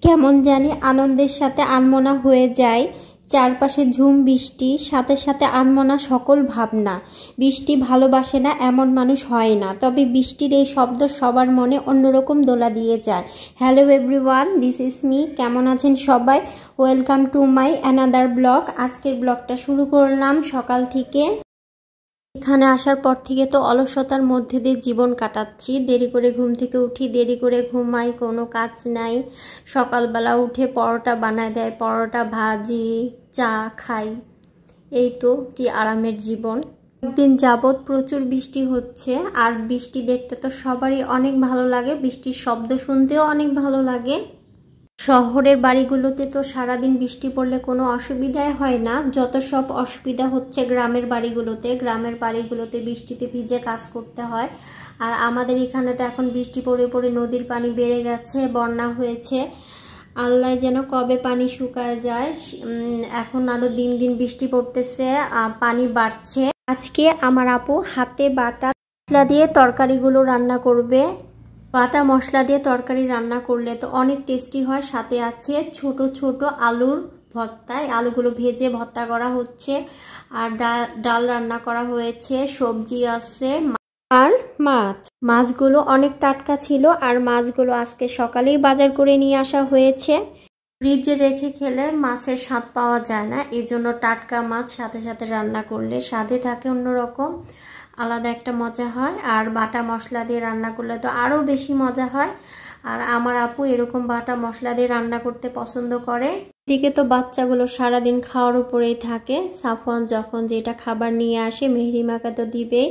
কেমন জানি আনন্দের সাথে আনমনা হয়ে যায়। চারপাশে ঝুম বৃষ্টি, সাথে সাথে আনমনা সকল ভাবনা। বৃষ্টি ভালোবাসে না এমন মানুষ হয় না, তবে বৃষ্টির এই শব্দ সবার মনে অন্যরকম দোলা দিয়ে যায়। Hello everyone, this is me. কেমন আছেন সবাই? Welcome to my another blog. আজকের ব্লগটা শুরু করলাম সকাল থেকে। এখানে আসার পর থেকে তো অলসতার মধ্যে দিয়ে জীবন কাটাচ্ছি। দেরি করে ঘুম থেকে উঠি, দেরি করে ঘুমাই, কোনো কাজ নাই। সকালবেলা উঠে পরোটা বানায় দেয়, পরোটা ভাজি, চা খাই। এই তো কি আরামের জীবন। একদিন যাবৎ প্রচুর বৃষ্টি হচ্ছে, আর বৃষ্টি দেখতে তো সবারই অনেক ভালো লাগে, বৃষ্টির শব্দ শুনতেও অনেক ভালো লাগে। শহরের বাড়িগুলোতে তো সারাদিন বৃষ্টি পড়লে কোনো অসুবিধাই হয় না, যত সব অসুবিধা হচ্ছে গ্রামের বাড়িগুলোতে। গ্রামের বাড়িগুলোতে বৃষ্টিতে ভিজে কাজ করতে হয়, আর আমাদের এখানে তো এখন বৃষ্টি পড়ে পড়ে নদীর পানি বেড়ে গেছে, বন্যা হয়েছে। আল্লাহ যেন কবে পানি শুকায় যায়। এখন আরো দিন দিন বৃষ্টি পড়তেছে, পানি বাড়ছে। আজকে আমার আপু হাতে বাটা মশলা দিয়ে তরকারিগুলো রান্না করবে। বাটা মশলা দিয়ে তরকারি রান্না করলে তো অনেক টেস্টি হয়। সাথে আছে ছোট ছোট আলুর ভর্তা, আলুগুলো ভেজে ভর্তা করা হচ্ছে। আর ডাল রান্না করা হয়েছে, সবজি আছে আর মাছগুলো অনেক টাটকা ছিল, আর মাছগুলো আজকে সকালেই বাজার করে নিয়ে আসা হয়েছে। ফ্রিজে রেখে খেলে মাছের স্বাদ পাওয়া যায় না, এই জন্য টাটকা মাছ সাথে সাথে রান্না করলে স্বাদে থাকে অন্যরকম, আলাদা একটা মজা হয়। আর বাটা মশলা দিয়ে রান্না করলে তো আরও বেশি মজা হয়। আর আমার আপু এরকম বাটা মশলা দিয়ে রান্না করতে পছন্দ করে। এদিকে তো বাচ্চাগুলো সারাদিন খাওয়ার উপরেই থাকে। সাফওয়ান যখন যেটা খাবার নিয়ে আসে মেহরিমাকে তো দিবেই,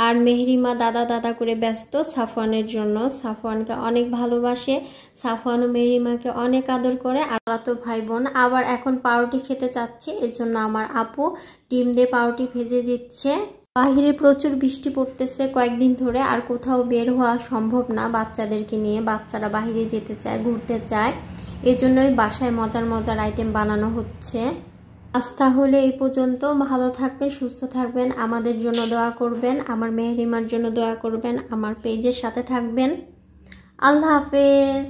আর মেহরিমা দাদা দাদা করে ব্যস্ত সাফওয়ানের জন্য। সাফওয়ানকে অনেক ভালোবাসে, সাফওয়ানও মেহরিমাকে অনেক আদর করে। আর তো ভাই বোন আবার এখন পাউরুটি খেতে চাচ্ছে, এজন্য আমার আপু ডিম দিয়ে পাউরুটি ভেজে দিচ্ছে। বাহিরে প্রচুর বৃষ্টি পড়তেছে কয়েকদিন ধরে, আর কোথাও বের হওয়া সম্ভব না বাচ্চাদেরকে নিয়ে। বাচ্চারা বাহিরে যেতে চায়, ঘুরতে চায়, এজন্যই বাসায় মজার মজার আইটেম বানানো হচ্ছে। আজ তাহলে এই পর্যন্ত। ভালো থাকবেন, সুস্থ থাকবেন, আমাদের জন্য দোয়া করবেন, আমার মেহরিমার জন্য দোয়া করবেন, আমার পেজের সাথে থাকবেন। আল্লাহ হাফেজ।